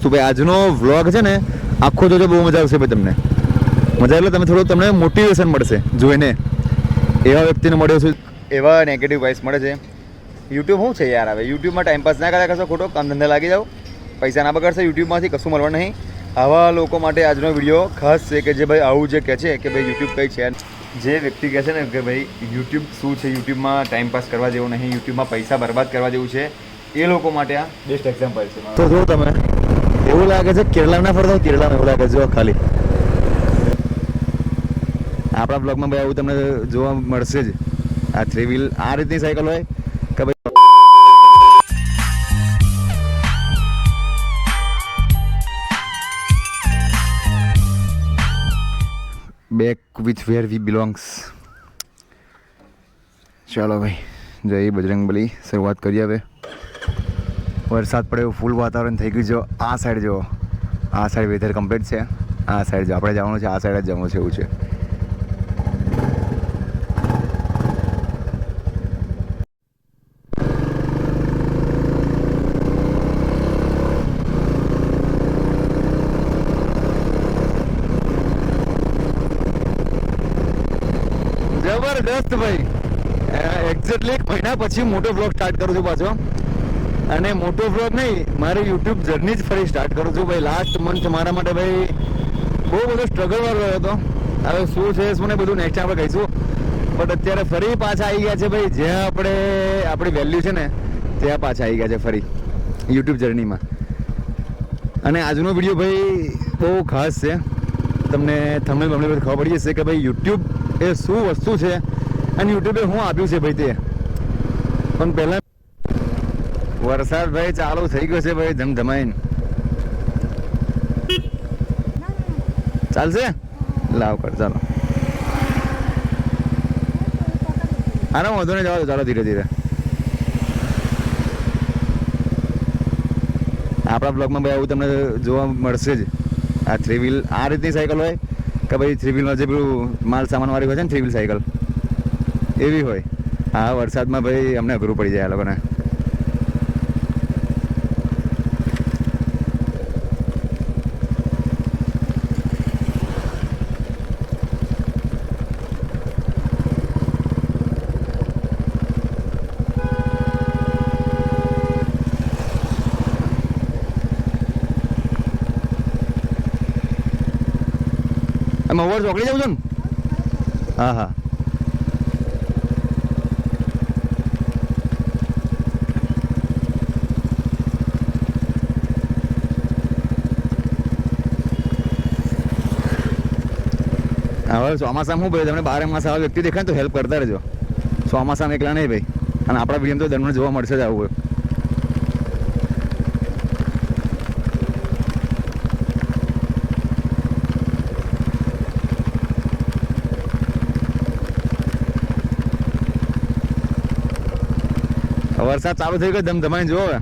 તો ભાઈ આજનો વ્લોગ છે ને આખો જોજો, બહુ મજા આવશે ભાઈ. તમને મજા એટલે તમને મોટિવેશન મળશે જોઈને. એવા વ્યક્તિને મળ્યો છું, એવા નેગેટિવ વાઇસ મળે છે. યુટ્યુબ શું છે યાર? હવે યુટ્યુબમાં ટાઈમપાસ ના કર્યા કરશો, ખોટો કામ ધંધા લાગી જાઓ, પૈસા ના બગાડશો, યુટ્યુબમાંથી કશું મળવાનું નહીં. આવા લોકો માટે આજનો વિડીયો ખાસ છે કે જે ભાઈ આવું જે કહે છે કે ભાઈ યુટ્યુબ કઈ છે, જે વ્યક્તિ કહે છે ને કે ભાઈ યુટ્યુબ શું છે, યુટ્યુબમાં ટાઈમપાસ કરવા જેવું નહીં, યુટ્યુબમાં પૈસા બરબાદ કરવા જેવું છે, એ લોકો માટે આ બેસ્ટ એક્ઝામ્પલ છે. તો જો તમે એવું લાગે છે કેરળા ના ફરતા, કેરળામાં એવું લાગે છે ખાલી. આપણા બ્લોગમાં ભાઈ આવું તમને જોવા મળશે જ. આ 3 વ્હીલ આ રીતની સાયકલ હોય કે ભાઈ back with where we belongs. ચાલો ભાઈ, જય બજરંગબલી. શરૂઆત કરીએ હવે. વરસાદ પડે એવું ફૂલ વાતાવરણ થઈ ગયું છે. આ સાઈડ જો, આ સાઈડ વેધર કમ્પ્લીટ છે. આ સાઈડ જો આપણે જવાનું છે, આ સાઈડ જ જવાનું છે એવું છે. જબરદસ્ત ભાઈ. એક્ઝેક્ટલી 1 મહિના પછી મોટો બ્લોગ સ્ટાર્ટ કરું છું પાછો. અને મોટો બ્લોગ નહીં, મારી યુટ્યુબ જર્ની જ ફરી સ્ટાર્ટ કરું છું ભાઈ. લાસ્ટ મંથ મારા માટે ભાઈ બહુ બધો સ્ટ્રગલ વાળો રહ્યો હતો. હવે શું છે શું ને બધું નેક્સ્ટ આપણે કહીશું. બટ અત્યારે ફરી પાછા આવી ગયા છે ભાઈ, જ્યાં આપણી વેલ્યુ છે ને ત્યાં પાછા આવી ગયા છે ફરી યુટ્યુબ જર્નીમાં. અને આજનો વિડીયો ભાઈ બહુ ખાસ છે. તમને થંબનેલ બમણી ખબર પડી જશે કે ભાઈ યુટ્યુબ એ શું વસ્તુ છે અને યુટ્યુબે શું આપ્યું છે ભાઈ તે. પણ પહેલાં વરસાદ ભાઈ ચાલુ થઈ ગયો છે ભાઈ, ધમધમાઈને. ચાલશે? લાવ કર, ચાલો. આનો વાંધો નહીં, જવા દો, ચાલો ધીરે ધીરે. આપણા બ્લોગમાં ભાઈ આવું તમને જોવા મળશે જ. આ 3 વ્હીલ આ રીતની સાયકલ હોય કે ભાઈ 3 વ્હીલમાં જે પેલું માલ સામાન વાળી હોય છે ને 3 વ્હીલ સાયકલ, એવી હોય. હા, વરસાદમાં ભાઈ અમને અઘરું પડી જાય આ લોકોને. મહુવા ચોકડી જાઉં છું ને? હા હા. હવે ચોમાસામાં શું ભાઈ, તમને 12 માસ આવા વ્યક્તિ દેખાય તો હેલ્પ કરતા રહેજો. ચોમાસામાં એકલા નહીં ભાઈ. અને આપણા વિડીયો તો તમને જોવા મળશે જ આવું. વરસાદ ચાલુ થઈ ગયો, ધમધમાઈને જુઓ. હવે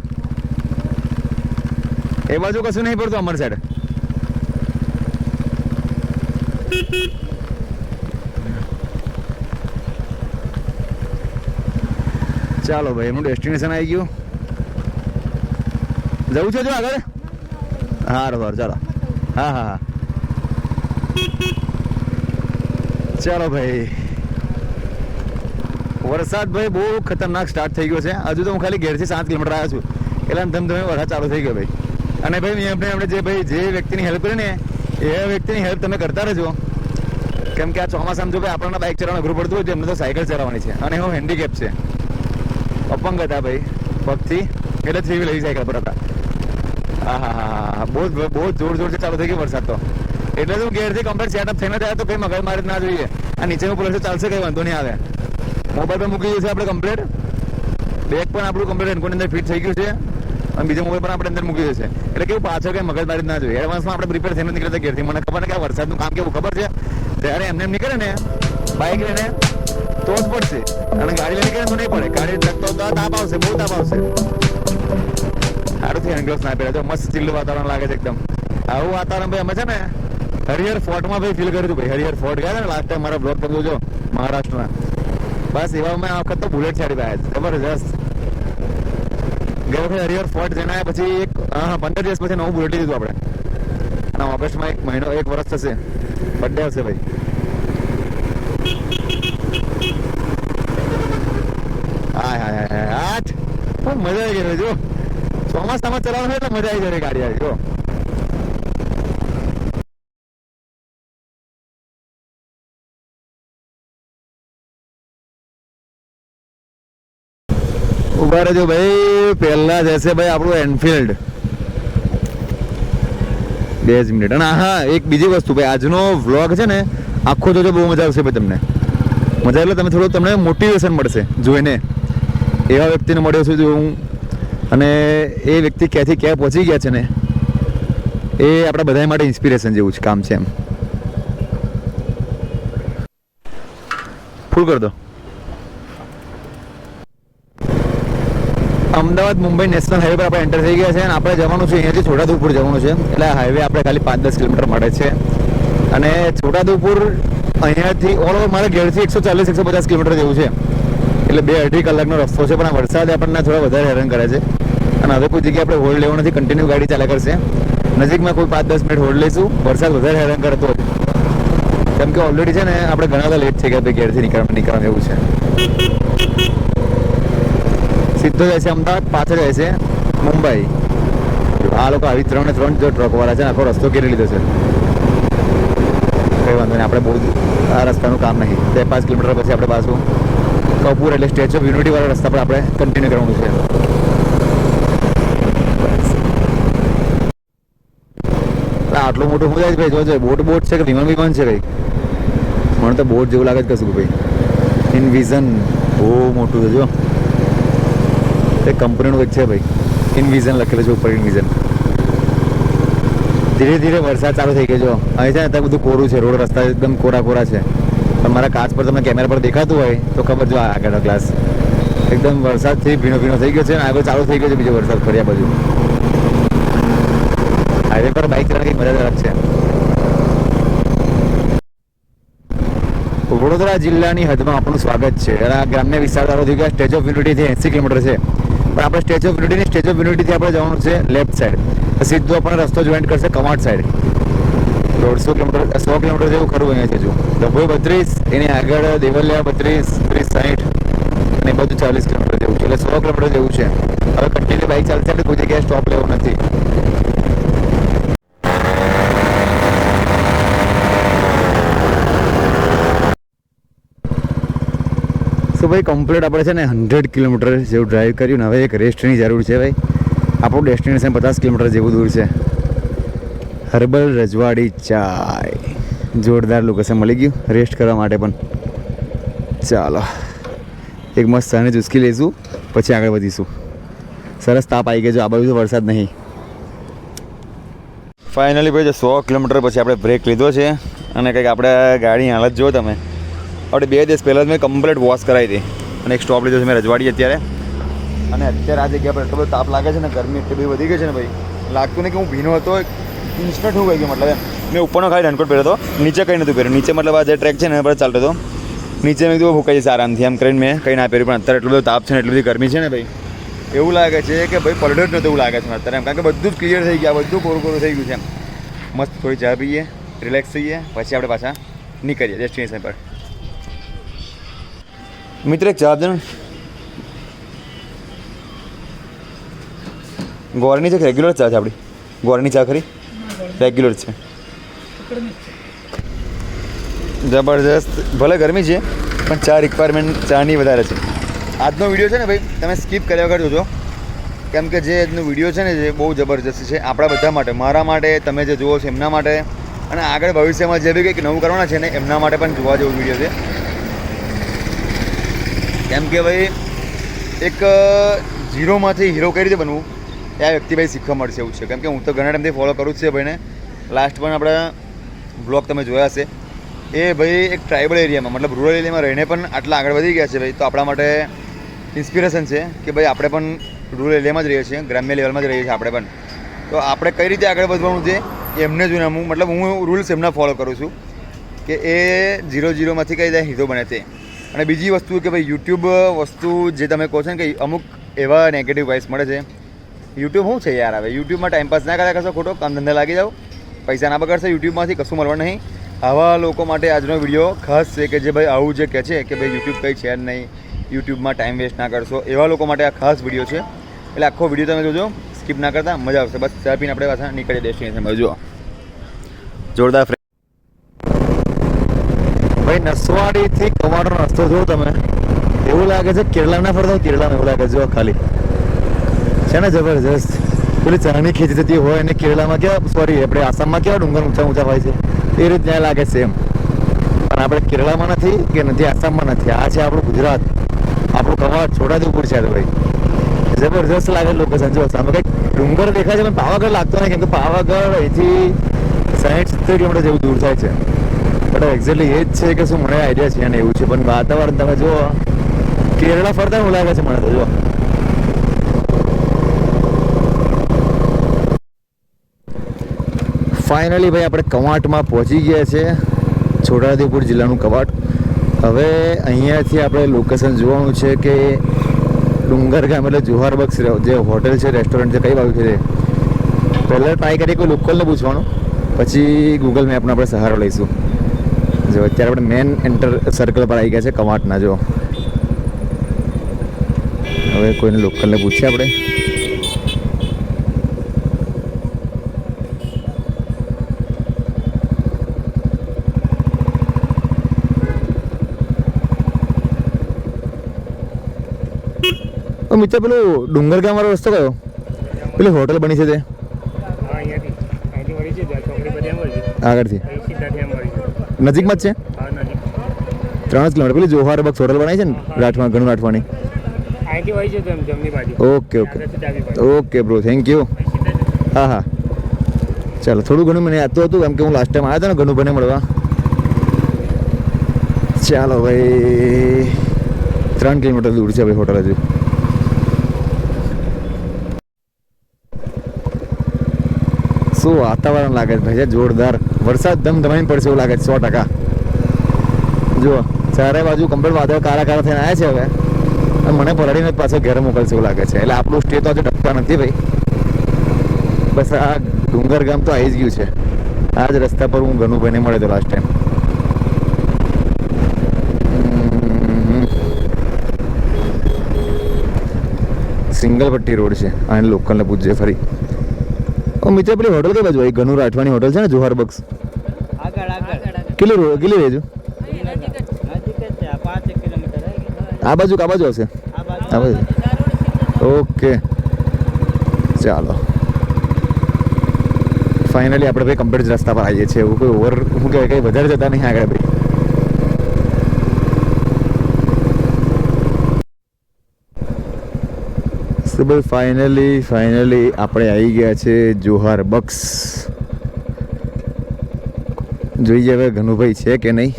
એ બાજુ કશું નહીં પડતું અમારી સાઈડ. ચાલો ભાઈ, એમનું ડેસ્ટિનેશન આવી ગયું. જવું છે જો આગળ? હા બરાબર, ચાલો. હા હા હા, ચાલો ભાઈ. વરસાદ ભાઈ બહુ ખતરનાક સ્ટાર્ટ થઈ ગયો છે. હજુ તો હું ખાલી ઘેરથી 7 કિલોમીટર આવ્યો છું, એટલે ધમધમે વરસાદ ચાલુ થઈ ગયો ભાઈ. અને ભાઈ આપણે જે વ્યક્તિની હેલ્પ કરી ને એ વ્યક્તિની હેલ્પ તમે કરતા રહેજો. કેમ કે આ ચોમાસામાં જો ભાઈ આપણને બાઇક ચલાવવાનું અઘરું પડતું હોય તો એમને તો સાયકલ ચલાવવાની છે. અને હું હેન્ડીકેપ છે, અપંગ હતા ભાઈ પગથી, એટલે 3 વ્હીલ સાયકલ પર હતા. હા હા હા હા, બહુ જોરથી ચાલુ થઈ ગયો વરસાદ તો. એટલે તો ઘેરથી કમ્પ્લીટ સેટઅપ થઈને જાય તો કંઈ મગજ મારી ના જોઈએ. આ નીચેનું પ્લસ ચાલશે, કંઈ વાંધો નહીં આવે. મોબાઈલ પર મૂકી દઈએ આપણે કમ્પ્લીટ. બેગ પણ આપણું કમ્પ્લીટ રેનકોટની અંદર ફિટ થઈ ગયું છે. અને બીજો મોબાઈલ પણ આપણે અંદર મૂકી દઈએ. એટલે કેવું પાછળ કંઈ મગજ મારી ના જોઈએ. એડવાન્સમાં આપણે પ્રિપેર થઈને નીકળતા ઘેરથી. મને ખબર ને કે આ વરસાદનું કામ કેવું ખબર છે. ત્યારે એમને નીકળે ને બાઇક લઈને તો જ પડશે, અને ગાડી લઈને નીકળે તો નહીં પડે. ગાડી તો તાપ આવશે, બહુ તાપ આવશે. સારું થઈ હેન્ડ ગ્લોવ્સ ના પહેરે તો મસ્ત ચીલ્ડ વાતાવરણ લાગે છે એકદમ. આવું વાતાવરણ ભાઈ અમે છે ને હરિહર ફોર્ટમાં ભાઈ ફીલ કર્યું હતું ભાઈ. હરિહર ફોર્ટ ગયા ને લાસ્ટ ટાઈમ મારા બ્લોગ તમે જોજો મહારાષ્ટ્રના. બસ એવા મેં આ વખત તો બુલેટ ચાડી પાયા છે, જબરજસ્ત. ગયા વખતે હરિહર ફોર્ટ જઈને આવ્યા, પછી એક હા 15 દિવસ પછી નવું બુલેટ લીધું આપણે, અને ઓગસ્ટમાં 1 મહિનો 1 વર્ષ થશે, બર્થડે આવશે ભાઈ. હા હા હા આઠ મજા આવી ગઈ જો, ચોમાસામાં ચલાવવાનું એટલે મજા આવી જાય ગાડી આવી જો. ઉભા રહેજો ભાઈ, પહેલા જશે ભાઈ આપણું એનફિલ્ડ. 2 મિનિટ. અને હા એક બીજી વસ્તુ ભાઈ, આજનો વ્લોગ છે ને આખો જોજો, બહુ મજા આવશે ભાઈ તમને. મજા એટલે તમે થોડું તમને મોટિવેશન મળશે જોઈને, એવા વ્યક્તિને મળ્યો છું જો હું, અને એ વ્યક્તિ ક્યાંથી ક્યાં પહોંચી ગયા છે ને એ આપણા બધા માટે ઇન્સ્પિરેશન જેવું જ કામ છે એમ. ફૂલ કરી દો. અમદાવાદ મુંબઈ નેશનલ હાઈવે પર આપણે એન્ટર થઈ ગયા છે અને આપણે જવાનું છે અહીંયાથી છોટાઉદેપુર જવાનું છે. એટલે હાઈવે આપણે ખાલી 5-10 કિલોમીટર મળે છે, અને છોટાઉદેપુર અહીંયાથી ઓલ ઓવર મારા ઘેરથી 140-150 કિલોમીટર જેવું છે, એટલે 2-2.5 કલાકનો રસ્તો છે. પણ આ વરસાદ આપણને થોડા વધારે હેરાન કરે છે, અને હવે કોઈ જગ્યાએ આપણે હોલ્ડ લેવો નથી, કન્ટિન્યુ ગાડી ચાલ્યા કરશે. નજીકમાં કોઈ 5-10 મિનિટ હોલ્ડ લઈશું, વરસાદ વધારે હેરાન કરતો હોય કેમ કે ઓલરેડી છે ને આપણે ઘણા બધા લેટ થઈ ગયા ભાઈ, ઘેરથી નીકળવાનું એવું છે. સીધો જાય છે અમદાવાદ, પાછળ જાય છે મુંબઈ. આ લોકો આવી 3 ને 3 જો ટ્રક વાળા છે, આખો રસ્તો ઘેરી લીધો છે. કંઈ વાંધો નહીં, આપણે બહુ આ રસ્તાનું કામ નહીં. 2-5 કિલોમીટર પછી આપણે પાછું કપૂર એટલે સ્ટેચ્યુ ઓફ યુનિટી વાળા રસ્તા પર આપણે કન્ટિન્યુ કરવાનું છે. આટલું મોટું હું જાય ભાઈ, જોજો બોટ છે કે વિમાન છે ભાઈ? મને તો બોટ જેવું લાગે જ કશું ભાઈ. ઇનવિઝન બહુ મોટું છે જો, એ કંપનીનું કંઈક છે ભાઈ, ઇનવિઝન લખેલું છે ઉપર, ઇનવિઝન. ધીરે ધીરે વરસાદ ચાલુ થઈ ગયો જો, અહીં છે ને ત્યાં બધું કોરું છે, રોડ રસ્તા એકદમ કોરા છે. પણ મારા કાચ પર તમને કેમેરા પર દેખાતું હોય તો ખબર જો, આગળનો ગ્લાસ એકદમ વરસાદથી ભીનો થઈ ગયો છે, અને આગળ ચાલુ થઈ ગયો છે બીજો વરસાદ ફર્યા બાજુ. હાઈવે પર બાઇક ચલાવવાની મજા અલગ છે. વડોદરા જિલ્લાની હદમાં આપણું સ્વાગત છે. અને આ ગ્રામ્ય વિસ્તારથી ગયા સ્ટેચ્યુ ઓફ યુનિટીથી 80 કિલોમીટર છે, પણ આપણે સ્ટેચ્યુ ઓફ યુનિટીથી આપણે જવાનું છે લેફ્ટ સાઈડ, સીધો આપણને રસ્તો જોઈન્ટ કરશે કમાડ સાઈડ. 100 કિલોમીટર જેવું ખરું અહીંયા છે જો. ડભોઈ 32, એની આગળ દેવલિયા 32, 30, 60, અને એ બધું 40 કિલોમીટર જેવું છે, એટલે 100 કિલોમીટર જેવું છે. હવે કન્ટિન્યુ બાઇક ચાલશે એટલે કોઈ જગ્યાએ સ્ટોપ લેવો નથી. તો ભાઈ કમ્પ્લીટ આપણે છે ને 100 કિલોમીટર જેવું ડ્રાઈવ કર્યું ને હવે એક રેસ્ટની જરૂર છે ભાઈ. આપણું ડેસ્ટિનેશન 50 કિલોમીટર જેવું દૂર છે. હર્બલ રજવાડી ચાય, જોરદાર લોકેશન મળી ગયું રેસ્ટ કરવા માટે પણ. ચાલો એક મસ્ત સાને ચૂસકી લઈશું, પછી આગળ વધીશું. સરસ તાપ આવી ગયો, આ બાજુ તો વરસાદ નહીં. ફાઇનલી ભાઈ 100 કિલોમીટર પછી આપણે બ્રેક લીધો છે, અને કંઈક આપણે ગાડી હાલત જુઓ તમે. આપણે 2 દિવસ પહેલાં જ મેં કમ્પ્લીટ વોશ કરાવી હતી, અને એક સ્ટોપ લીધો છે મેં રજવાડી અત્યારે. અને અત્યારે આ જગ્યા પર એટલો બધો તાપ લાગે છે ને, ગરમી એટલી બધી વધી ગઈ છે ને ભાઈ, લાગતું નહીં કે હું ભીનો હતો. ઇન્સ્ટન્ટ હું ગઈ ગયો, મતલબ મેં ઉપરનો ખાલી રેનકોટ પહેર્યો હતો, નીચે કંઈ નહોતું પહેર્યું. નીચે મતલબ આ જે ટ્રેક છે ને એના પર ચાલતો હતો, નીચે મેં કીધું ભૂકાઈ જશે આરામથી, એમ કરીને મેં કંઈ ના પહેર્યું. પણ અત્યારે એટલો બધો તાપ છે ને, એટલી બધી ગરમી છે ને ભાઈ, એવું લાગે છે કે ભાઈ પલડ્યો જ નહોતું એવું લાગે છે અત્યારે એમ, કારણ કે બધું જ ક્લિયર થઈ ગયા, બધું કોરું થઈ ગયું છે એમ. મસ્ત થોડી ચા પીએ, રિલેક્સ થઈએ, પછી આપણે પાછા નીકળીએ ડેસ્ટિનેશન પર. મિત્ર એક ચા આપજો ને. ગોરની છે કે રેગ્યુલર ચા છે આપણી? ગોરની ચા ખરી? રેગ્યુલર છે. જબરજસ્ત. ભલે ગરમી છે પણ ચા રિક્વાયરમેન્ટ ચાની વધારે છે. આજનો વિડીયો છે ને ભાઈ તમે સ્કીપ કર્યા વગર જોજો, કેમ કે જે આજનો વિડીયો છે ને જે બહુ જબરજસ્ત છે આપણા બધા માટે, મારા માટે, તમે જે જુઓ છો એમના માટે, અને આગળ ભવિષ્યમાં જે બી કંઈક નવું કરવાના છે ને એમના માટે પણ જોવા જેવો વિડીયો છે. કેમ કે ભાઈ એક ઝીરોમાંથી હીરો કઈ રીતે બનવું એ આ વ્યક્તિ ભાઈ શીખવા મળશે એવું છે. કેમ કે હું તો ઘણા ટાઈમથી ફોલો કરું જ છે ભાઈને. લાસ્ટ પણ આપણા બ્લોગ તમે જોયા હશે, એ ભાઈ એક ટ્રાઇબલ એરિયામાં મતલબ રૂરલ એરિયામાં રહીને પણ આટલા આગળ વધી ગયા છે ભાઈ. તો આપણા માટે ઇન્સ્પિરેશન છે કે ભાઈ આપણે પણ રૂરલ એરિયામાં જ રહીએ છીએ, ગ્રામ્ય લેવલમાં જ રહીએ છીએ આપણે પણ. તો આપણે કઈ રીતે આગળ વધવાનું છે એમને જોઈને હું મતલબ હું રૂલ્સ એમના ફોલો કરું છું કે એ 0-0માંથી કઈ રીતે હીરો બને તે. અને બીજી વસ્તુ કે ભાઈ યુટ્યુબ વસ્તુ જે તમે કહો છો ને કે અમુક એવા નેગેટિવ વાઇસ મળે છે યુટ્યુબ શું છે યાર? હવે યુટ્યુબમાં ટાઈમપાસ ના કર્યા કરશો, ખોટો કામ ધંધા લાગી જાઓ, પૈસા ના બગાડશો, યુટ્યુબમાંથી કશું મળવાનું નહીં. આવા લોકો માટે આજનો વિડીયો ખાસ છે કે જે ભાઈ આવું જે કહે છે કે ભાઈ યુટ્યુબ કંઈ છે જ નહીં, યુટ્યુબમાં ટાઈમ વેસ્ટ ના કરશો, એવા લોકો માટે આ ખાસ વિડીયો છે. એટલે આખો વિડીયો તમે જોજો, સ્કીપ ના કરતા, મજા આવશે. બસ ચા પીને આપણે પાછા નીકળીએ ડેસ્ટિનેશન. જુઓ જોરદાર ભાઈ, નસવાડીથી કવાડનો રસ્તો જો તમે, એવું લાગે છે કેરળાના ફરતા કેરળામાં એવું લાગે જો ખાલી છે ને, જબરજસ્ત. પેલી ચાની ખેતી થતી હોય અને કેરળામાં કેવા, સોરી આપણે આસામમાં કેવા ડુંગર ઊંચા ઊંચા હોય છે, એ રીતે ત્યાં લાગે સેમ. પણ આપણે કેરળામાં નથી કે નથી આસામમાં નથી, આ છે આપણું ગુજરાત, આપણું કવાડ છોટાઉદેપુર છે ભાઈ. જબરજસ્ત લાગે લોકેશન. જો સામે કંઈક ડુંગર દેખાય છે પણ પાવાગઢ લાગતો નહીં, કેમ કે પાવાગઢ અહીંથી 60-70 કિલોમીટર જેવું દૂર થાય છે. બટ એક્ઝેક્ટલી એ જ છે કે શું, મને આઈડિયા છે અને એવું છે. પણ વાતાવરણ તમે જુઓ, કેરળા ફરતા એવું લાગે છે મને તો. જો ફાઇનલી ભાઈ આપણે કવાંટમાં પહોંચી ગયા છે, છોટાઉદેપુર જિલ્લાનું કવાંટ. હવે અહીંયાથી આપણે લોકેશન જોવાનું છે કે ડુંગર ગામ એટલે જોહાર બક્સ જે હોટેલ છે, રેસ્ટોરન્ટ છે, કઈ બાજુ છે. પહેલાં ટ્રાય કરીએ કોઈ લોકલને પૂછવાનું, પછી ગૂગલ મેપનો આપણે સહારો લઈશું. જો અત્યારે આપણે મેન એન્ટર સર્કલ પર આવી ગયા છે કવાંટના. જો હવે કોઈને લોકલને પૂછીએ આપણે. મિત્ર પેલું ડુંગર ગામ વાળો રસ્તો કયો, પેલી હોટલ બની છે તે આગળથી નજીકમાં જ છે, 3 કિલોમીટર. પેલી જોહાર બક્સ હોટલ બનાવી છે ને રાઠવા, ઘણું રાઠવાની. Okay okay okay bro, thank you. હા હા ચાલો, થોડું ઘણું મને યાદ તો હતું, કેમ કે હું લાસ્ટ ટાઈમ આવ્યો હતો ને ઘણું બને મળવા. ચાલો ભાઈ, 3 કિલોમીટર દૂર છે ભાઈ હોટલ. હજુ શું વાતાવરણ લાગે છે ભાઈ, જોરદાર. વરસાદ ધમધમાઈને પડશે એવું લાગે છે 100%. જુઓ ચારે બાજુ કમ્પ્લીટ વાદળ કાળા કાળા થઈને આવ્યા છે. હવે મને પલળીને પાછો ઘેર મોકલશે એવું લાગે છે. એટલે આપણું સ્ટે તો હજુ ડકતા નથી ભાઈ. બસ આ ડુંગર ગામ તો આવી જ ગયું છે. આ જ રસ્તા પર હું ગનુભાઈને મળ્યો હતો લાસ્ટ ટાઈમ. સિંગલ પટ્ટી રોડ છે, આને લોકલને પૂછજે ફરી. મિત્ર પેલી હોટલ કઈ બાજુ? ઘણું રાઠવાની હોટલ છે ને, જોહાર બક્સ. કેટલી રહેજો આ બાજુ? કા બાજુ આવશે? આ બાજુ. ઓકે ચાલો, ફાઇનલી આપણે ભાઈ કમ્પ્લીટ રસ્તા પર આવીએ છીએ. એવું કોઈ ઓવર શું કહેવાય, કંઈ વધારે જતા નહીં આગળ ભાઈ. તો ભાઈ ફાઇનલી આપણે આવી ગયા છે જોહાર બક્સ. જોઈએ હવે ઘનુભાઈ છે કે નહીં.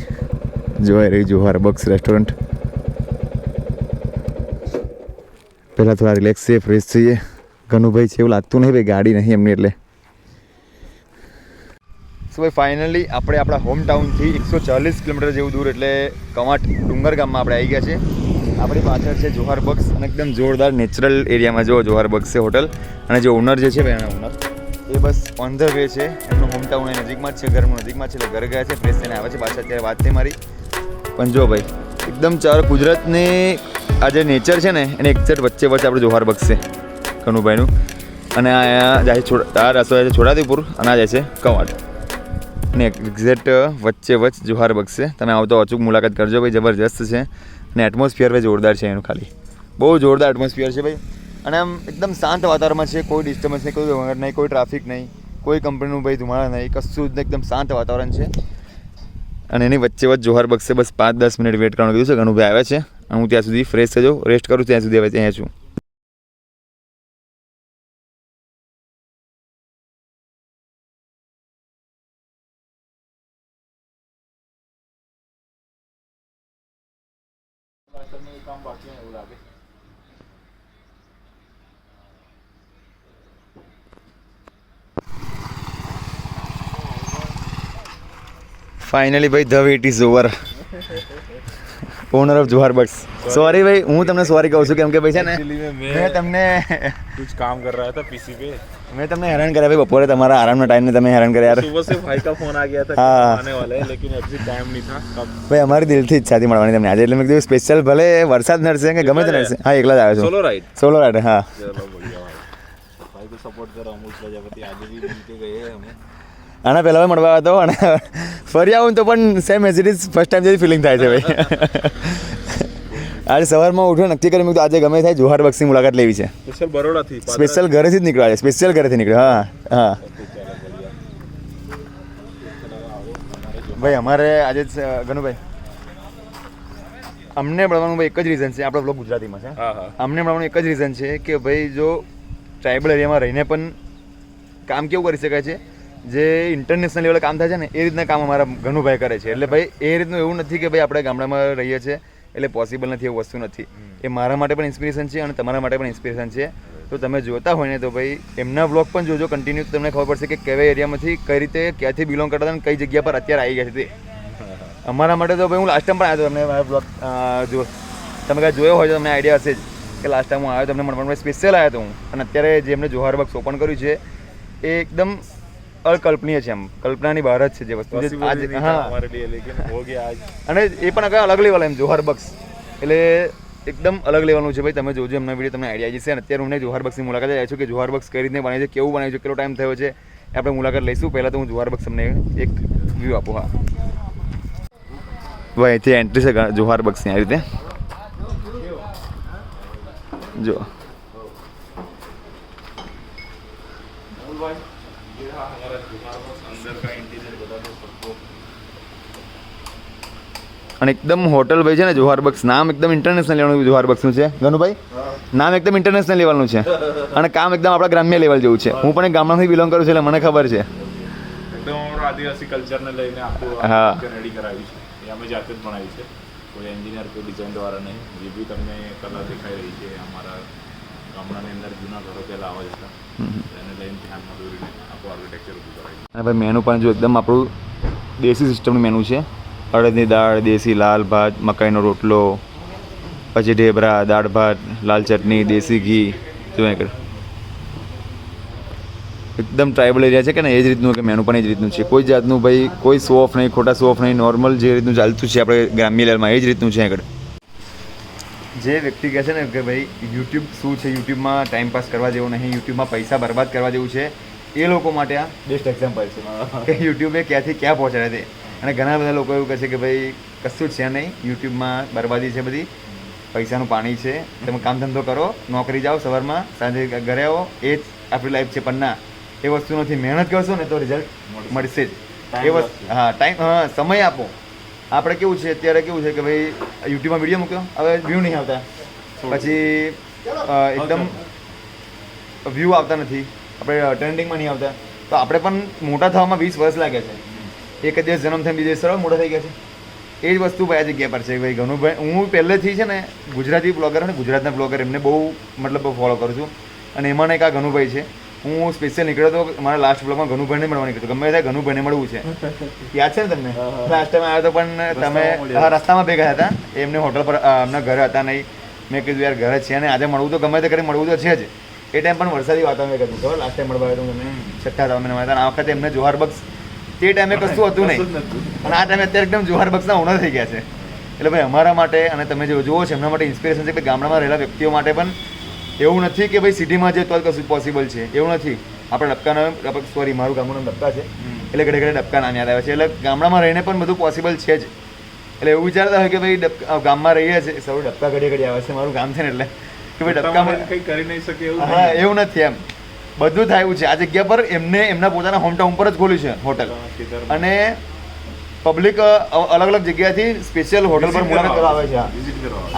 જોવાઈ રહી જોહાર બક્સ રેસ્ટોરન્ટ. પહેલાં થોડા રિલેક્સ છે, ફ્રેશ થઈએ. ઘનુભાઈ છે એવું લાગતું નહીં ભાઈ, ગાડી નહીં એમની એટલે. સો ભાઈ ફાઇનલી આપણે આપણા હોમ ટાઉનથી 140 કિલોમીટર જેવું દૂર એટલે કવાંટ ડુંગર ગામમાં આપણે આવી ગયા છે. આપણી પાછળ છે જોહાર બક્સ અને એકદમ જોરદાર નેચરલ એરિયામાં જો જોહાર બક્સ છે હોટલ. અને જે ઓનર જે છે ભાઈ, એના ઓનર એ બસ ઓન ધ વે છે. એમનું હોમ ટાઉન એ નજીકમાં જ છે, ઘરનું નજીકમાં છે. એટલે ઘરે ગયા છે, ફ્રેશ થઈને આવે છે પાછા. અત્યારે વાત થઈ મારી. પણ જો ભાઈ એકદમ ચાર ગુજરાતની આ જે નેચર છે ને એને એક્ઝેક્ટ વચ્ચે આપણે જોહાર બક્સ છે કનુભાઈનું. અને આ જાય આ રસ્તો જાય છે છોટાઉદેપુર અને આ જાય છે કવાંટ. અને એક્ઝેક્ટ વચ્ચે જોહાર બક્સ છે. તમે આવો તો અચૂક મુલાકાત કરજો ભાઈ, જબરજસ્ત છે. અને એટમોસ્ફિયર ભાઈ જોરદાર છે એનું, ખાલી બહુ જોરદાર એટમોસ્ફિયર છે ભાઈ. અને આમ એકદમ શાંત વાતાવરણમાં છે, કોઈ ડિસ્ટર્બન્સ નહીં, કોઈ ઘોંઘાટ નહીં, કોઈ ટ્રાફિક નહીં, કોઈ કંપનીનું ભાઈ ધુમાડા નહીં, કશું જ એકદમ શાંત વાતાવરણ છે. અને એની વચ્ચે જોહાર બક્સ છે. બસ 5-10 મિનિટ વેટ કરવાનું કીધું છે. ઘણું ભાઈ આવે છે. હું ત્યાં સુધી ફ્રેશ થઈ જાઉં, રેસ્ટ કરું, ત્યાં સુધી હવે ત્યાં છું. ફાઇનલી ભાઈ the wait is over. Owner of Johar bucks. Sorry ભાઈ, હું તમને સોરી કહું છું કેમ કે ભાઈ છે ને મેં તમને कुछ काम कर रहा था पीसी पे. મેં તમને હેરાન કર્યા ભાઈ, બપોરે તમારા આરામના ટાઈમને તમે હેરાન કર્યા યાર. सुबह से भाई का फोन आ गया था हाँ. आने वाला है लेकिन अभी टाइम नहीं था. कब ભાઈ અમારી દિલથી ઈચ્છા હતી મળવાની તમને આજે, એટલે મેં કીધું સ્પેશિયલ ભલે વરસાદ નડશે કે ગમે તે નડશે. હા એકલા જ આવ્યો છું. Solo ride. Solo ride. હા चलो बढ़िया भाई. भाई को सपोर्ट करो. अमूल प्रजापति आज भी मिल के गए हमें. આના પહેલાં મળવા હતો અને ફરી આવું ને તો પણ same as it is first time જેવી ફિલિંગ થાય છે ભાઈ. આજે સવારમાં ઉઠ્યો નક્કી કરી મેં આજે ગમે થાય જોહાર બક્સની મુલાકાત લેવી છે. स्पेशल बड़ोड़ा थी. સ્પેશિયલ ઘરેથી જ નીકળ્યો આજે, સ્પેશિયલ ઘરેથી નીકળ્યો. હા હા ભાઈ અમારે આજે જ ગનુભાઈ અમને મળવાનું ભાઈ એક જ રીઝન છે, આપણો બ્લોગ ગુજરાતીમાં છે. हाँ हाँ. અમને મળવાનું એક જ રીઝન છે કે ભાઈ જો ટ્રાઇબલ એરિયામાં રહીને પણ કામ કેવું કરી શકાય છે, જે ઇન્ટરનેશનલ લેવલે કામ થાય છે ને એ રીતના કામ અમારા ઘનુભાઈ કરે છે. એટલે ભાઈ એ રીતનું એવું નથી કે ભાઈ આપણે ગામડામાં રહીએ છીએ એટલે પોસિબલ નથી, એવું વસ્તુ નથી. એ મારા માટે પણ ઇન્સ્પિરેશન છે અને તમારા માટે પણ ઇન્સ્પિરેશન છે. તો તમે જોતા હોય ને તો ભાઈ એમના વ્લોગ પણ જોજો કન્ટિન્યુ, તો તમને ખબર પડશે કે કેવા એરિયામાંથી કઈ રીતે ક્યાંથી બિલોંગ કરતા હતા અને કઈ જગ્યા પર અત્યારે આવી ગયા છે તે. અમારા માટે તો ભાઈ હું લાસ્ટ ટાઈમ પણ આવ્યો હતો, તમને મારા બ્લોગ જો તમે કાંઈ જોયો હોય તો તમને આઈડિયા હશે જ કે લાસ્ટ ટાઈમ હું આવ્યો તમને મળવાનું સ્પેશિયલ આવ્યો હતો હું. અને અત્યારે જે એમને જોહાર બક્સ ઓપન કર્યું છે એ એકદમ અકલ્પનીય છે, એમ કલ્પનાની બહાર જ છે જે વસ્તુ છે આજે. હા हमारे लिए लेकिन हो गया आज. અને એ પણ આગળ અલગ લેવલ એમ જોહાર બક્સ એટલે એકદમ અલગ લેવલનું છે ભાઈ. તમે જોજો એમના વિડીયો તમને આઈડિયા જશે. અને અત્યારે હું જોહાર બક્સની મુલાકાત આવી છું કે જોહાર બક્સ કઈ રીતે બનાવી છે, કેવું બનાવ્યું છે, કેટલો ટાઈમ થયો છે, એ આપણે મુલાકાત લઈશું. પહેલાં તો હું જોહાર બક્સ તમને એક વ્યૂ આપું. હા ભાઈ અહીંથી એન્ટ્રી છે જોહાર બક્સની આ રીતે જો. अंदर का इंटीरियर बता दो सबको. અને એકદમ હોટલ ભાઈ છે ને જોહાર બક્સ, નામ એકદમ ઇન્ટરનેશનલ લેવલનું જોહાર બક્સનું છે ગનુભાઈ. નામ એકદમ ઇન્ટરનેશનલ લેવલનું છે અને કામ એકદમ આપણા ગ્રામ્ય લેવલ જેવું છે. હું પણ એક ગામડાથી બિલોંગ કરું છું એટલે મને ખબર છે. एकदम और आदिवासी कल्चर ने लઈને आपको हाँ. રેડી કરાવી છે. એ અમે જાતે જ બનાવી છે, કોઈ એન્જિનિયર કોઈ ડિઝાઇન દ્વારા નહીં. જે બી તમને કલર દેખાઈ રહી છે અમારા ગામડાની અંદર જૂના ઘરો પહેલાં આવા જ હતા, એને લઈને ધ્યાનમાં દોરીને આખું આર્કિટેક્ચર ઊભું કરાવી. અને ભાઈ મેનુ પણ જો એકદમ આપણું દેશી સિસ્ટમનું મેનુ છે. અડદની દાળ, દેશી લાલ ભાત, મકાઈનો રોટલો, પછી ઢેબરા, દાળ ભાત, લાલ ચટણી, દેશી ઘી. જો આગળ એકદમ ટ્રાઇબલ એરિયા છે કે ને એ જ રીતનું કે મેનુ પણ એ જ રીતનું છે. કોઈ જાતનું ભાઈ કોઈ શો ઓફ નહીં, ખોટા શો ઓફ નહીં, નોર્મલ જે રીતનું ચાલતું છે આપણે ગ્રામ્ય લેવલમાં એ જ રીતનું છે આગળ. જે વ્યક્તિ કહે છે ને કે ભાઈ યુટ્યુબ શું છે, યુટ્યુબમાં ટાઈમ પાસ કરવા જેવું નહીં, યુટ્યુબમાં પૈસા બરબાદ કરવા જેવું છે, એ લોકો માટે આ બેસ્ટ એક્ઝામ્પલ છે કે યુટ્યુબે ક્યાંથી ક્યાં પહોંચાડે તે. અને ઘણા બધા લોકો એવું કહે છે કે ભાઈ કશું જ છે નહીં, યુટ્યુબમાં બરબાદી છે બધી, પૈસાનું પાણી છે, તમે કામ ધંધો કરો, નોકરી જાઓ, સવારમાં સાંજે ઘરે આવો, એ જ આપણી લાઈફ છે. પણ ના, એ વસ્તુ નથી. મહેનત કરશો ને તો રિઝલ્ટ મળશે જ. એ વસ્તુ હા ટાઈમ, હા સમય આપો. આપણે કેવું છે અત્યારે કેવું છે કે ભાઈ યુટ્યુબમાં વિડીયો મૂક્યો, હવે વ્યૂ નહીં આવતા, પછી એકદમ વ્યૂ આવતા નથી, આપણે ટ્રેન્ડિંગમાં નહીં આવતા, તો આપણે પણ મોટા થવામાં 20 વર્ષ લાગે છે. એક જ દિવસ જન્મ થઈને બીજે સરળ મોટા થઈ ગયા છે. એ જ વસ્તુ ભાઈ આ જગ્યા પર છે ભાઈ. ઘનુભાઈ હું પહેલેથી છે ને ગુજરાતી બ્લોગર અને ગુજરાતના બ્લોગર એમને બહુ મતલબ ફોલો કરું છું. અને એમાં એક આ ઘનુભાઈ છે. હું સ્પેશિયલ નીકળ્યો હતો મારા લાસ્ટ બ્લોગમાં ઘનુભાઈને મળવા નીકળ્યો, ગમે ત્યાં ઘનુભાઈને મળવું છે. યાદ છે ને તમને? લાસ્ટ ટાઈમ આવ્યો તો પણ તમે રસ્તામાં ભેગા હતા, એમને હોટલ પર એમના ઘરે હતા નહીં. મેં કીધું યાર ઘરે છે ને આજે મળવું તો ગમે તે કરી મળવું તો છે જ. એ ટાઈમ પણ વરસાદી વાતાવરણ હતું ખબર, લાસ્ટ ટાઈમ મળવા આવ્યો તમે 6 મહિના હતા. આ વખતે એમને જોહાર બક્સ તે ટાઈમે કશું હતું નહીં, અને આ ટાઈમે અત્યારે એકદમ જોહાર બક્સના ઓનર થઈ ગયા છે. એટલે ભાઈ અમારા માટે અને તમે જે જુઓ છો એમના માટે ઇન્સ્પિરેશન છે કે ગામડામાં રહેલા વ્યક્તિઓ માટે પણ એવું નથી કે ભાઈ સિટીમાં જે તો કશું પોસિબલ છે, એવું નથી. આપણે ડબકાના સોરી મારું ગામનું નામ ડબકા છે એટલે ઘડે ઘડે ડબકા નામ યાદ આવે છે. એટલે ગામડામાં રહીને પણ બધું પોસિબલ છે જ. એટલે એવું વિચારતા હોય કે ભાઈ ગામમાં રહીએ છીએ, સૌ ડબકા ઘડે ઘડી આવે છે, મારું ગામ છે ને એટલે કે ભાઈ ડબકામાં કંઈ કરી નહીં શકે એવું. હા એવું નથી, એમ બધું થાય એવું છે. આ જગ્યા પર એમને એમના પોતાના હોમટાઉન પર જ ખોલ્યું છે હોટલ, અને પબ્લિક અલગ અલગ જગ્યાથી સ્પેશિયલ હોટલ પર મુલાકાત કરવા આવે છે.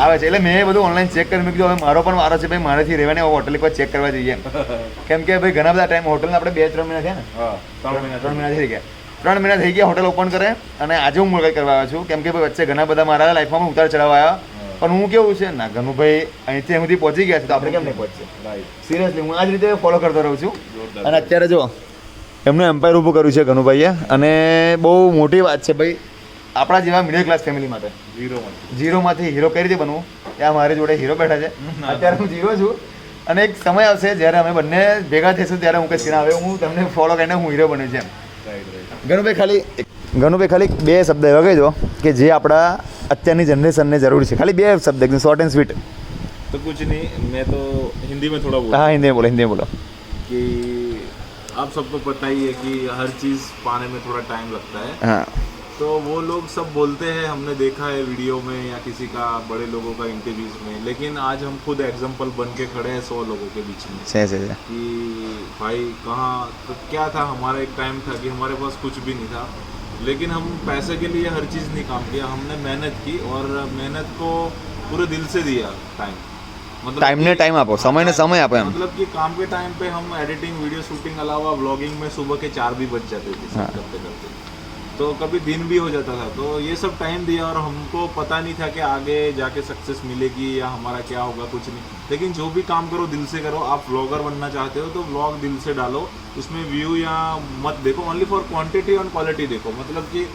આવે છે એટલે મેં બધું ઓનલાઈન ચેક કરી કીધું હવે મારો પણ વારો છે ભાઈ, મારેથી રહેવાને હોટલ એક વાર ચેક કરવા જઈએ. કેમ કે ભાઈ ઘણા બધા ટાઈમ હોટલને આપણે 2-3 મહિના થયા ને, 3 મહિના થઈ ગયા. 3 મહિના થઈ ગયા હોટલ ઓપન કરે, અને આજે હું મુલાકાત કરવા આવ્યો છું. કેમ કે ભાઈ વચ્ચે ઘણા બધા મારા લાઈફમાં ઉતાર ચડાવ આવ્યા, પણ હું કેવું છે ના ઘનુભાઈ અહીંથી સુધી પહોંચી ગયા છે તો આપણે કેમ નહીં પહોંચીએ? સિરિયસલી હું આ જ રીતે ફોલો કરતો રહું છું. અને અત્યારે જો એમનું એમ્પાયર ઊભું કર્યું છે ઘનુભાઈએ, અને બહુ મોટી વાત છે ભાઈ. આપણા જેવા મિડલ ક્લાસ ફેમિલી માટે ઝીરોમાંથી હીરો કઈ રીતે બનવું ત્યાં મારી જોડે હીરો બેઠા છે. અત્યારે હું ઝીરો છું અને એક સમય આવશે જ્યારે અમે બંને ભેગા થઈશું ત્યારે હું કઈ સીન આવે હું તમને ફોલો કરીને હું હીરો બન્યું છે. ગનુભાઈ ખાલી બે શબ્દ એવા કહી દો કે જે આપણા અત્યારની જનરેશનને જરૂર છે. ખાલી બે શબ્દ એકદમ શોર્ટ એન્ડ સ્વીટ. तो कुछ नहीं, मैं तो हिंदी में थोड़ा हाँ हिंदी में बोलो कि आप सबको पता ही है कि हर चीज़ पाने में थोड़ा टाइम लगता है. हाँ तो वो लोग सब बोलते हैं, हमने देखा है वीडियो में या किसी का बड़े लोगों का इंटरव्यूज में, लेकिन आज हम खुद एग्जाम्पल बन के खड़े हैं 100 लोगों के बीच में सही कि भाई कहाँ तो क्या था. हमारा एक टाइम था कि हमारे पास कुछ भी नहीं था, लेकिन हम पैसे के लिए हर चीज़ नहीं काम किया. हमने मेहनत की और मेहनत को पूरे दिल से दिया टाइम. मतलब टाइम ने टाइम आपो, समय ने समय आपो. मतलब कि काम के टाइम पे हम एडिटिंग वीडियो शूटिंग अलावा व्लॉगिंग में सुबह के 4 भी बज जाते थे सब करते करते. तो कभी दिन भी हो जाता था. तो ये सब टाइम दिया और हमको पता नहीं था कि आगे जाके सक्सेस मिलेगी या हमारा क्या होगा, कुछ नहीं. लेकिन जो भी काम करो दिल से करो. आप व्लॉगर बनना चाहते हो तो व्लॉग दिल से डालो, उसमें व्यू या मत देखो, ओनली फॉर क्वांटिटी और क्वालिटी देखो. मतलब कि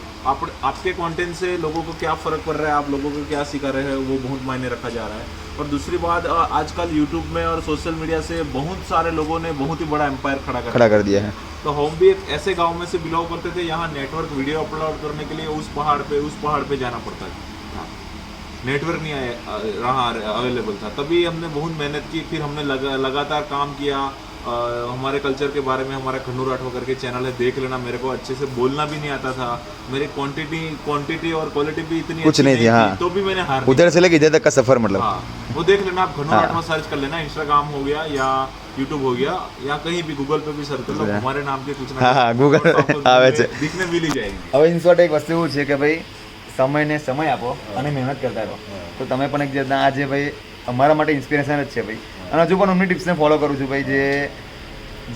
आपके कंटेंट से लोगों को क्या फ़र्क पड़ रहा है, आप लोगों को क्या सिखा रहे हैं, वो बहुत मायने रखा जा रहा है. और दूसरी बात, आजकल यूट्यूब में और सोशल मीडिया से बहुत सारे लोगों ने बहुत ही बड़ा एम्पायर खड़ा कर दिया है. तो हम भी एक ऐसे गांव में से बिलोंग करते थे, यहाँ नेटवर्क वीडियो अपलोड करने के लिए उस पहाड़ पे जाना पड़ता था. नेटवर्क नहीं रहा अवेलेबल था. तभी हमने बहुत मेहनत की, फिर हमने लगातार काम किया. हमारे कल्चर के बारे में हमारा खन्नू राठौर करके चैनल है, देख लेना. मेरे को अच्छे से बोलना भी नहीं आता था. मेरी क्वांटिटी और क्वालिटी भी इतनी कुछ नहीं थी. हाँ. तो भी मैंने हार उधर से लेके इधर तक का सफर मतलब. हाँ, वो देख लेना आप. खन्नू राठौर सर्च कर लेना, इंस्टाग्राम हो गया या यूट्यूब हो गया या कहीं भी गूगल पे भी सर्च कर लो, हमारे नाम के कुछ ना हाँ गूगल આવે છે. दिखने मिली जाएगी. હવે ઇન શોર્ટ એક વસ્તુ એવું છે કે ભાઈ સમયને સમય આપો અને મહેનત કરતા રહો. તો તમે પણ એક રીતના આજે ભાઈ અમારા માટે ઇન્સ્પિરેશન જ છે ભાઈ. અને હજુ પણ એમની ટિપ્સને ફોલો કરું છું ભાઈ.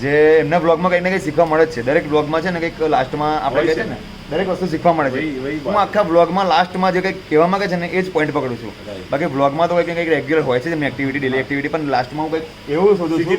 જે એમના બ્લોગમાં કંઈક ને કંઈક શીખવા મળે જ છે. દરેક બ્લોગમાં છે ને કંઈક લાસ્ટમાં આપણે કહે છે ને દરેક વસ્તુ શીખવા મળે છે. હું આખા બ્લોગમાં લાસ્ટમાં જે કંઈક કહેવા માંગે છે ને એ જ પોઈન્ટ પકડું છું. બાકી બ્લોગમાં તો કંઈક કંઈક રેગ્યુલર હોય છે એમની એક્ટિવિટી, ડેલી એક્ટિવિટી, પણ લાસ્ટમાં હું કંઈક એવું શોધું છું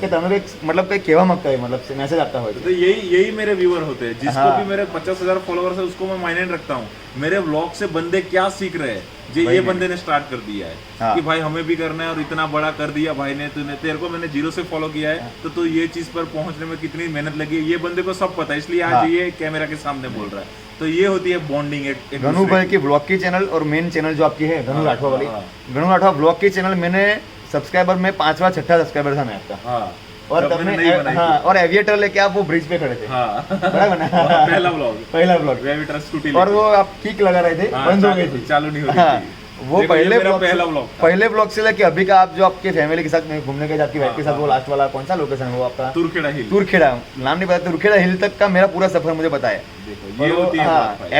કે તમે કંઈક મતલબ કંઈક કહેવા માંગતા હોય, मतलब मैसेज आता હોય. तो यही मेरे व्यूअर होते हैं. जिसको भी मेरे 50,000 फॉलोअर्स है उसको मैं मायने रखता हूँ. मेरे व्लॉग से बंदे क्या सीख रहे हैं, ये बंदे ने स्टार्ट कर दिया है कि भाई हमें भी करना है और इतना बड़ा कर दिया भाई ने. तूने तेरे को मैंने 0 से फॉलो किया है तो तू ये चीज पर पहुंचने में कितनी मेहनत लगी है ये बंदे को सब पता है, इसलिए आज ये कैमरा के सामने बोल रहा है. तो ये होती है बॉन्डिंग. एक गनू भाई की ब्लॉग की चैनल और मेन चैनल जो आपकी है गनू राठौर वाली, गनू राठौर ब्लॉग की चैनल मैंने सब्सक्राइबर में 5वां 6ठा सब्सक्राइबर था मैं आपका. और हाँ, और एविएटर लेके आप वो ब्रिज पे खड़े थे. बराबर ना. पहला ब्लॉग और वो आप किक लगा रहे थे, बंद हो गई थी, चालू नहीं हो रही थी. वो पहले ब्लॉग से लेके अभी का आप जो आपके फैमिली के साथ घूमने गए आपकी वाइफ के साथ, वो लास्ट वाला कौन सा लोकेशन है वो आपका? तुरखेड़ा नाम नहीं पता. तुरखेड़ा हिल तक का मेरा पूरा सफर मुझे बताया.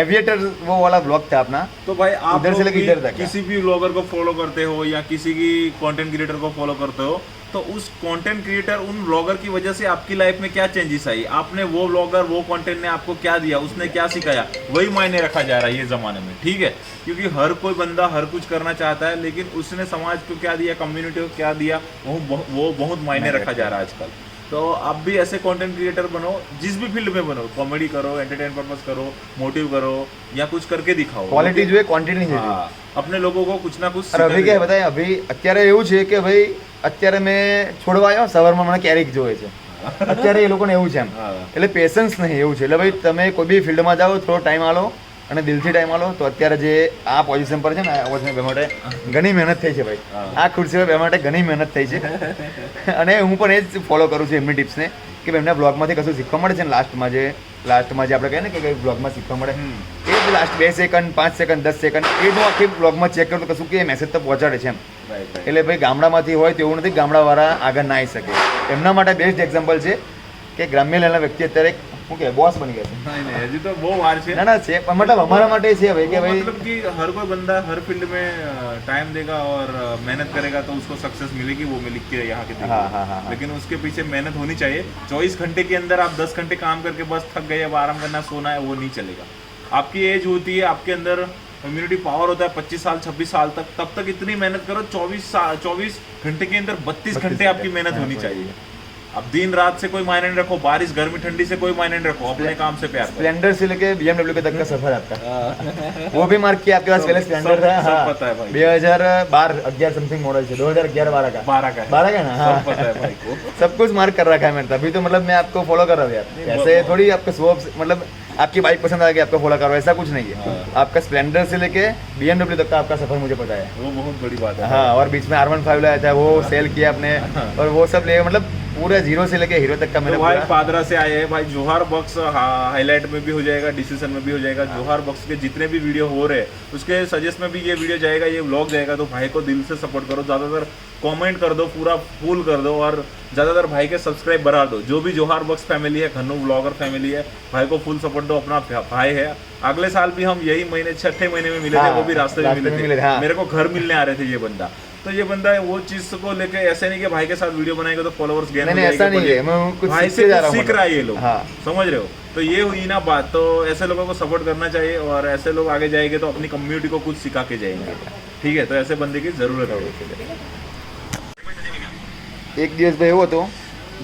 एविएटर वो वाला ब्लॉग था अपना. तो भाई आप इधर से लेके इधर तक किसी भी ब्लॉगर को फॉलो करते हो या किसी की कंटेंट क्रिएटर को फॉलो करते हो तो उस कंटेंट क्रिएटर उन ब्लॉगर की वजह से आपकी लाइफ में क्या चेंजेस आई, आपने वो ब्लॉगर वो कंटेंट ने आपको क्या दिया, उसने क्या सिखाया, वही मायने रखा जा रहा है ये जमाने में. ठीक है, क्योंकि हर कोई बंदा हर कुछ करना चाहता है, लेकिन उसने समाज को क्या दिया, कम्युनिटी को क्या दिया, वो बहुत मायने रखा जा रहा है आजकल. तो आप भी ऐसे कंटेंट क्रिएटर बनो, जिस भी फील्ड में बनो. कॉमेडी करो, एंटरटेन पर्पस करो, मोटिव करो या कुछ करके दिखाओ. क्वालिटी जो है क्वांटिटी नहीं है. अपने लोगों को कुछ ना कुछ. અભી કે બતાય, અભી અત્યારે એવું છે કે ભાઈ અત્યારે મેં છોડવા આવ્યો સવારમાં મને ક્યારેક જોવે છે. અત્યારે એ લોકોને એવું છે એમ, એટલે પેશન્સ નહીં એવું છે. એટલે ભાઈ તમે કોઈ બી ફિલ્ડમાં જાઓ થોડો ટાઈમ આલો અને દિલથી ટાઈમ આલો તો અત્યારે જે આ પોઝિશન પર છે ને આ બે માટે ઘણી મહેનત થઈ છે ભાઈ. આ ખુરશી બે માટે ઘણી મહેનત થઈ છે અને હું પણ એ જ ફોલો કરું છું એમની ટિપ્સને કે એમના બ્લોગમાંથી કશું શીખવા મળે છે ને. લાસ્ટમાં જે આપણે કહીએ ને કે બ્લોગમાં શીખવા મળે એ જ લાસ્ટ 2 સેકન્ડ 5 સેકન્ડ 10 સેકન્ડ એ જો આખી બ્લોગમાં ચેક કરું તો કશું કે મેસેજ તો પહોંચાડે છે એમ. એટલે ભાઈ ગામડામાંથી હોય તો એવું નથી ગામડાવાળા આગળ ના આવી શકે. એમના માટે બેસ્ટ એક્ઝામ્પલ છે કે ગ્રામ્ય લેવલના વ્યક્તિ અત્યારે શું કે બોસ બની ગયા છે. नहीं अभी तो वो वार છે. ના છે પણ मतलब हमारा માટે છે भाई कि भाई मतलब कि हर कोई बंदा हर फील्ड में टाइम देगा और मेहनत करेगा तो उसको सक्सेस मिलेगी. वो मैं लिख के यहाँ के देगा. लेकिन उसके पीछे मेहनत होनी चाहिए. 24 घंटे के अंदर आप 10 घंटे काम करके बस थक गए अब आराम करना सोना है, वो नहीं चलेगा. आपकी एज होती है, आपके अंदर इम्यूनिटी पावर होता है 25 साल 26 साल तक, तब तक इतनी मेहनत करो. 24 घंटे के अंदर 32 घंटे आपकी मेहनत होनी चाहिए. अब दिन रात से कोई मायने नहीं रखो, बारिश गर्मी ठंडी से कोई मायने नहीं रखो, अपने काम से प्यार करो। स्प्लेंडर से लेके BMW के तक का सफर आपका वो भी मार्क किया आपके पास पहले स्प्लेंडर था। सब हाँ पता है भाई। 2012-11 समथिंग मॉडल से 2011-12 का 12 का है। 12 का ना। हाँ सब पता है भाई को। सब कुछ मार्क कर रखा है मैंने, तभी तो मतलब मैं आपको फॉलो कर रहा हूँ यार। ऐसे थोड़ी आपको स्वॉप मतलब आपकी बाइक पसंद आ गई आपको फॉलो करो, ऐसा कुछ नहीं है। आपका स्प्लेंडर से लेके BMW तक का आपका सफर मुझे पता है। वो बहुत बड़ी बात है। हाँ और बीच में R15 लाया था, वो सेल किया आपने और वो सब ले मतलब पूरा जीरो से लेके हीरो तक का मैंने तो भाई पूरा। पादरा से आए हैं भाई। जोहार बॉक्स हाईलाइट में भी हो जाएगा, डिसीजन में भी हो जाएगा। जोहार बॉक्स के जितने भी वीडियो हो रहे हैं उसके सजेस्ट में भी ये वीडियो जाएगा, ये व्लॉग जाएगा। तो भाई को दिल से सपोर्ट करो, ज़्यादातर कमेंट कर दो, पूरा फुल कर दो और ज़्यादातर भाई के सब्सक्राइब बढ़ा दो। जो भी जोहार बॉक्स फैमिली है, खन्नू ब्लॉगर फैमिली है, भाई को फुल सपोर्ट दो। अपना भाई है। अगले साल भी हम यही महीने 6ठे महीने में मिले थे, वो भी रास्ते में मिले थे। हाँ। मेरे को घर मिलने आ रहे थे ये बंदा। तो ये बंदा है वो चीज को लेके ऐसे नहीं कि भाई के साथ वीडियो बनाएंगे तो फॉलोअर्स गेन हो नहीं, ऐसा नहीं है, मैं कुछ भाई सीख से के जा रहा कुछ हूँ सीख रहा है ये लोग। हाँ। समझ रहे हो? तो ये हुई ना बात। तो ऐसे लोगों को सपोर्ट करना चाहिए और ऐसे लोग आगे जाएंगे तो अपनी कम्युनिटी को कुछ सिखा के जाएंगे। ठीक है, तो ऐसे बंदे की जरूरत है। એક દિવસ ભાઈ એવો હતો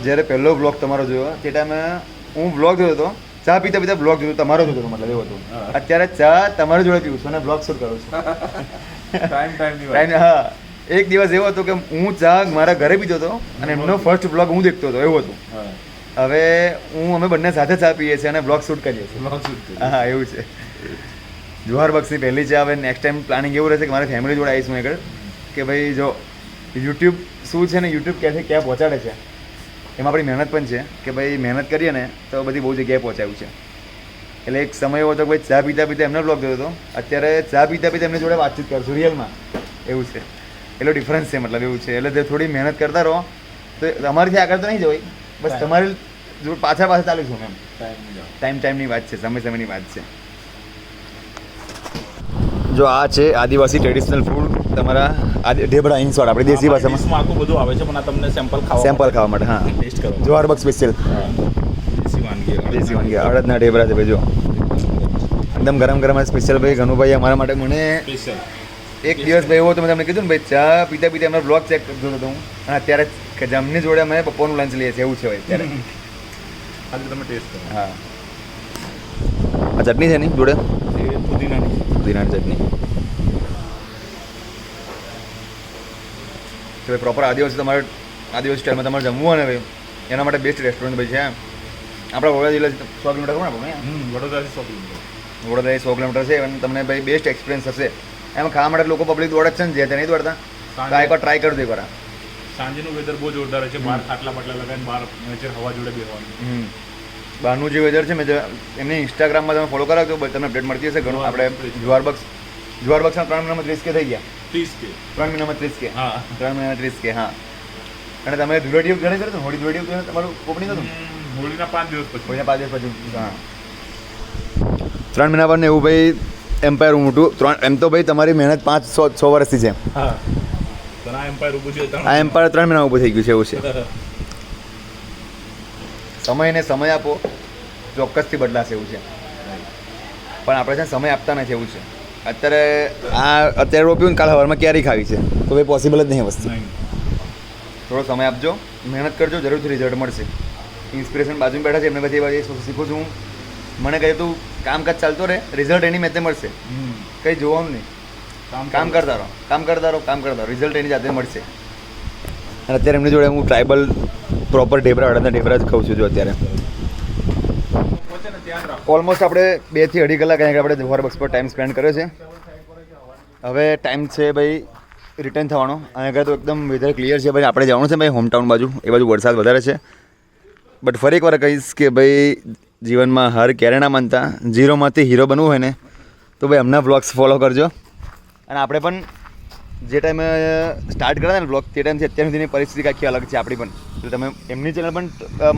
જ્યારે પહેલો બ્લોગ તમારો જોયો તે ટાઈમે હું બ્લોગ જોતો હતો, ચા પીતા પીતા બ્લોગ જોતો તમારો જોતો હતો, મતલબ એવું હતું। અત્યારે ચા તમારી જોડે પીવું છું અને બ્લોગ શૂટ કરું છું। ટાઈમ હા એક દિવસ એવો હતો કે હું ચા મારા ઘરે પીતો હતો અને એમનો ફર્સ્ટ બ્લોગ હું દેખતો હતો, એવું હતું। હવે અમે બંને સાથે ચા પીએ છીએ અને બ્લોગ શૂટ કરીએ છીએ। હા એવું છે। જોહાર બક્સની પહેલી ચા। હવે નેક્સ્ટ ટાઈમ પ્લાનિંગ એવું રહેશે કે મારી ફેમિલી જોડે આવીશું આગળ કે ભાઈ જો યુટ્યુબ શું છે ને યુટ્યુબ ક્યાંથી ક્યાં પહોંચાડે છે એમાં આપણી મહેનત પણ છે કે ભાઈ મહેનત કરીએ ને તો બધી બહુ જગ્યાએ પહોંચાડ્યું છે। એટલે એક સમય એવો હતો કે ભાઈ ચા પીતા પીતા એમને બ્લોગ જોતો હતો, અત્યારે ચા પીતા પીતા એમની જોડે વાતચીત કરશું રિયલમાં, એવું છે। એટલો ડિફરન્સ છે, મતલબ એવું છે। એટલે તે થોડી મહેનત કરતા રહો તો તમારીથી આગળ તો નહીં જવાય, બસ તમારી જો પાછા ચાલીશું એમ। ટાઈમની વાત છે, સમયની વાત છે। જો આ છે આદિવાસી ટ્રેડિશનલ ફૂડ તમારા ઢેબરા ઇન્સવાડ, આપણી દેશી ભાષામાં આખું બધું આવે છે પણ આ તમને સેમ્પલ ખાવા માટે। હા ટેસ્ટ કરો, જોહાર બક્સ સ્પેશિયલ દેશી વાનગી અડદના ઢેબરા છે ભાઈ, જો એકદમ ગરમ ગરમ સ્પેશિયલ ભાઈ ઘનુભાઈ અમારા માટે મને એક દિવસ ભાઈ એવો તો મેં તમને કીધું ને ભાઈ ચા પીતા પીતા એમનો બ્લોગ ચેક કરતો હતો હું અને અત્યારે જમની જોડે અમે બપોરનું લંચ લઈએ છીએ, એવું છે ભાઈ અત્યારે। આજે તમે ટેસ્ટ કરો। હા આ ચટણી છે ની જોડે એ પુદીનાની ચટણી તો ભાઈ પ્રોપર આદિવાસી તમારે આદિવાસી સ્ટાઇલમાં તમારે જમવું હોય ને ભાઈ એના માટે બેસ્ટ રેસ્ટોરન્ટ ભાઈ છે। આપણા વડોદરા જિલ્લા 100 કિલોમીટર ખબર આપણે વડોદરાથી 100 કિલોમીટર વડોદરાથી 100 કિલોમીટર છે અને તમને ભાઈ બેસ્ટ એક્સપિરિયન્સ હશે એમાં ખાવા માટે। લોકો પબ્લિક દોડે છે ને જે ત્યાં નહીં દોડતા, તો એકવાર ટ્રાય કરજો એકવાર। સાંજનું વેધર બહુ જોરદાર છે, બહાર ખાટલા પાટલા લગાવીને બહાર નેચર હવા જોડે બેસવાનું। બહારનું જે વેધર છે મેં એમને ઇન્સ્ટાગ્રામમાં તમે ફોલો કરાવજો, તમને અપડેટ મળતી હશે ઘણું। આપણે જોહાર બક્સના 3 મહિનામાં 30K થઈ ગયા, 30K 3 મહિનામાં 30K, હા 3 મહિનામાં 30K। હા અને તમે ધૂળેટી ઘણી કર્યું હોળી ધૂળેટી તમારું ઓપનિંગ હતું હોળીના 5 દિવસ પછી, હોળીના 5 દિવસ પછી। હા 3 મહિના પર ને એવું ભાઈ એમ્પાયર મોટું એમ તો ભાઈ તમારી મહેનત 5-6 વર્ષથી છે। હા તો આ એમ્પાયર ઊભું છે, આ એમ્પાયર 3 મહિના ઊભું થઈ ગયું છે, એવું છે। સમયને સમય આપો, ચોક્કસથી બદલાશે, એવું છે। પણ આપણે છે ને સમય આપતા નથી, એવું છે। અત્યારે રોપ્યું ને કાલ સવારમાં ક્યારેય ખાવી છે તો ભાઈ પોસિબલ જ નહીં વસ્તુ। થોડો સમય આપજો, મહેનત કરજો, જરૂરથી રિઝલ્ટ મળશે। ઇન્સ્પિરેશન બાજુમાં બેઠા છે એમને બધી શીખું છું, મને કહે તું કામકાજ ચાલતો રહે, રિઝલ્ટ એની મેતે મળશે, કંઈ જોવાનું નહીં, કામ કરતા રહો, રિઝલ્ટ એની જાતે મળશે। અને અત્યારે એમની જોડે હું ટ્રાઇબલ પ્રોપર ઢેબરા અડદના ઢેબરા જ ખાઉં છું। જો અત્યારે ઓલમોસ્ટ આપણે 2 થી 2.5 કલાક અહીંયા આપણે જોહાર બક્સ પર ટાઈમ સ્પેન્ડ કર્યો છે। હવે ટાઈમ છે ભાઈ રિટર્ન થવાનો। અહીંયા તો એકદમ વેધર ક્લિયર છે ભાઈ, આપણે જવાનું છે ભાઈ હોમટાઉન બાજુ, એ બાજુ વરસાદ વધારે છે। બટ ફરી એકવાર કહીશ કે ભાઈ જીવનમાં હાર ક્યારે ના માનતા, ઝીરોમાંથી હીરો બનવું હોય ને તો ભાઈ એમના બ્લોગ્સ ફોલો કરજો। અને આપણે પણ જે ટાઈમે સ્ટાર્ટ કર્યા ને બ્લોગ તે ટાઈમથી અત્યાર સુધીની પરિસ્થિતિ આખી અલગ છે આપણી પણ, તો તમે એમની ચેનલ પણ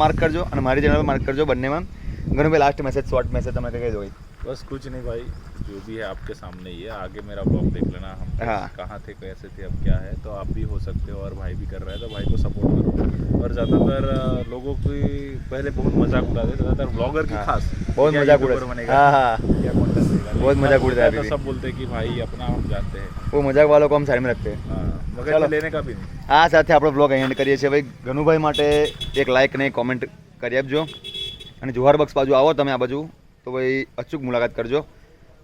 માર્ક કરજો અને મારી ચેનલ પણ માર્ક કરજો, બંનેમાં ઘણું ભાઈ લાસ્ટ મેસેજ શોર્ટ મેસેજ તમે કહી દો बस कुछ नहीं भाई, जो भी है आपके सामने ही है, आगे मेरा ब्लॉग देख लेना, हम हाँ। कहाँ थे कैसे थे अब क्या है, तो आप भी हो सकते हो और भाई भी कर रहा है तो भाई को सपोर्ट करो। और ज़्यादातर लोगों की पहले बहुत मजाक उड़ाते, ज़्यादातर ब्लॉगर की हाँ, खास बहुत क्या मजाक यूट्यूबर उड़ाते। बनेगा, हाँ, हाँ। क्या content देगा। बहुत मजाक उड़ाते हैं तो अभी सब बोलते हैं कि भाई अपना हम जानते हैं, वो मજાક વાળો કોમ સાઈડમાં રખતે मगर चलो। ये लेने का भी नहीं। આ સાથે આપણો બ્લોગ એન્ડ કરીએ છીએ ભાઈ ગનુભાઈ માટે એક લાઇક ને કોમેન્ટ કરી આપજો અને જોહાર બક્સ બાજુ આવો તમે આ બાજુ તો ભાઈ અચૂક મુલાકાત કરજો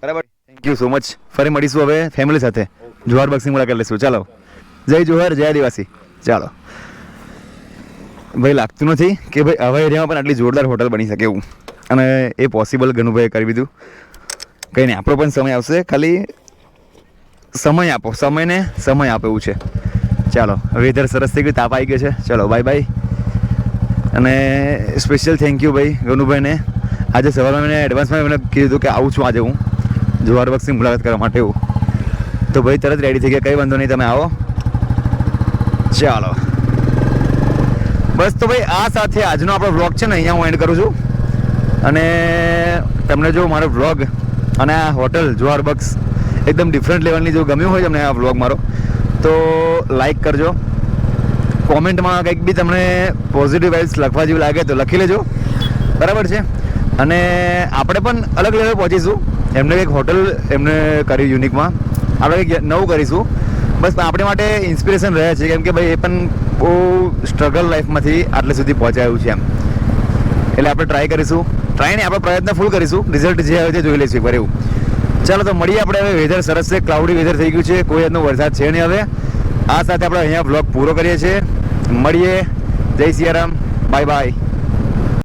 બરાબર થેન્ક યુ સો મચ ફરી મળીશું હવે ફેમિલી સાથે જોહાર બક્સની મુલાકાત લઈશું ચાલો જય જોહાર જય આદિવાસી ચાલો ભાઈ લાગતું નથી કે ભાઈ આવા એરિયામાં પણ આટલી જોરદાર હોટલ બની શકે એવું અને એ પોસિબલ ગનુભાઈએ કરી દીધું કંઈ નહીં આપણો પણ સમય આવશે ખાલી સમય આપો સમયને સમય આપે એવું છે ચાલો વેધર સરસ થઈ ગયું તાપ આવી ગયો છે ચલો બાય બાય અને સ્પેશિયલ થેન્ક યુ ભાઈ ગનુભાઈને આજે સવારમાં મેં એડવાન્સમાં મને કીધું કે આવું છું આજે હું જોહાર બક્સની મુલાકાત કરવા માટે એવું તો ભાઈ તરત રેડી થઈ ગયા કંઈ વાંધો નહીં તમે આવો ચાલો બસ તો ભાઈ આ સાથે આજનો આપણો વ્લોગ છે ને અહીંયા હું એન્ડ કરું છું અને તમને જો મારો વ્લોગ અને આ હોટલ જોહાર બક્સ એકદમ ડિફરન્ટ લેવલની જો ગમ્યું હોય તમને આ વ્લોગ મારો તો લાઈક કરજો કોમેન્ટમાં કંઈક બી તમને પોઝિટિવ વાઇબ્સ લખવા જેવું લાગે તો લખી લેજો બરાબર છે અને આપણે પણ અલગ લેવલ પહોંચીશું એમને કંઈક હોટલ એમને કર્યું યુનિકમાં આપણે કંઈક નવું કરીશું બસ આપણી માટે ઇન્સ્પિરેશન રહે છે કેમ કે ભાઈ એ પણ બહુ સ્ટ્રગલ લાઈફમાંથી આટલે સુધી પહોંચાયું છે એમ એટલે આપણે ટ્રાય કરીશું ટ્રાય નહીં આપણે પ્રયત્ન ફૂલ કરીશું રિઝલ્ટ જે આવે તે જોઈ લઈશું એકવાર એવું ચાલો તો મળીએ આપણે હવે વેધર સરસ છે ક્લાઉડી વેધર થઈ ગયું છે કોઈ જાતનો વરસાદ છે નહીં હવે આ સાથે આપણે અહીંયા બ્લોગ પૂરો કરીએ છીએ મળીએ જય સિયારામ બાય બાય